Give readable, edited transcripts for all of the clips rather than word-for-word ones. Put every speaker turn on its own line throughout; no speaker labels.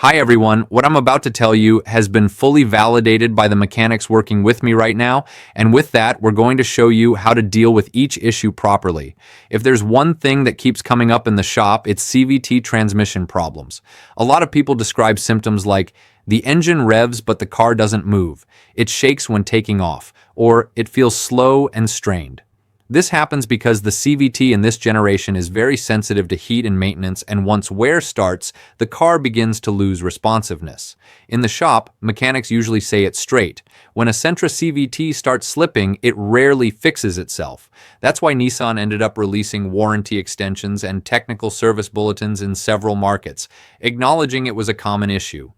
Hi everyone, what I'm about to tell you has been fully validated by the mechanics working with me right now, and with that, we're going to show you how to deal with each issue properly. If there's one thing that keeps coming up in the shop, it's CVT transmission problems. A lot of people describe symptoms like, the engine revs but the car doesn't move, it shakes when taking off, or it feels slow and strained. This happens because the CVT in this generation is very sensitive to heat and maintenance, and once wear starts, the car begins to lose responsiveness. In the shop, mechanics usually say it's straight. When a Sentra CVT starts slipping, it rarely fixes itself. That's why Nissan ended up releasing warranty extensions and technical service bulletins in several markets, acknowledging it was a common issue.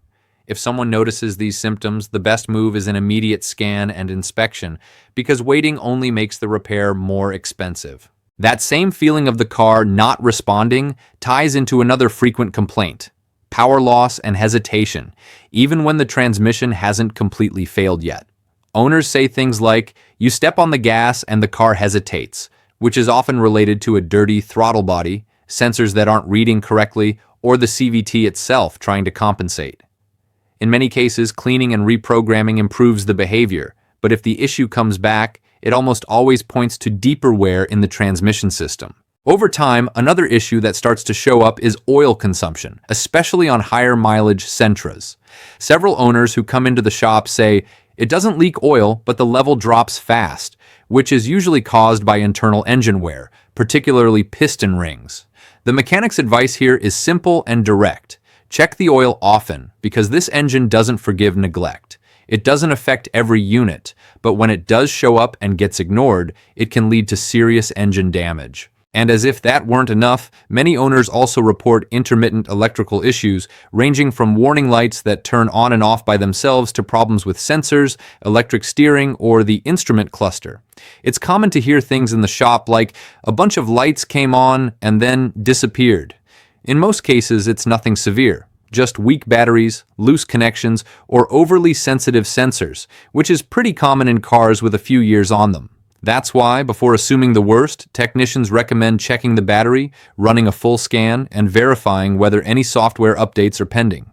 If someone notices these symptoms, the best move is an immediate scan and inspection, because waiting only makes the repair more expensive. That same feeling of the car not responding ties into another frequent complaint: power loss and hesitation, even when the transmission hasn't completely failed yet. Owners say things like, "You step on the gas and the car hesitates," which is often related to a dirty throttle body, sensors that aren't reading correctly, or the CVT itself trying to compensate. In many cases, cleaning and reprogramming improves the behavior, but if the issue comes back, it almost always points to deeper wear in the transmission system. Over time, another issue that starts to show up is oil consumption, especially on higher mileage Sentras. Several owners who come into the shop say, it doesn't leak oil, but the level drops fast, which is usually caused by internal engine wear, particularly piston rings. The mechanic's advice here is simple and direct. Check the oil often, because this engine doesn't forgive neglect. It doesn't affect every unit, but when it does show up and gets ignored, it can lead to serious engine damage. And as if that weren't enough, many owners also report intermittent electrical issues, ranging from warning lights that turn on and off by themselves to problems with sensors, electric steering, or the instrument cluster. It's common to hear things in the shop like, a bunch of lights came on and then disappeared. In most cases, it's nothing severe, just weak batteries, loose connections, or overly sensitive sensors, which is pretty common in cars with a few years on them. That's why, before assuming the worst, technicians recommend checking the battery, running a full scan, and verifying whether any software updates are pending.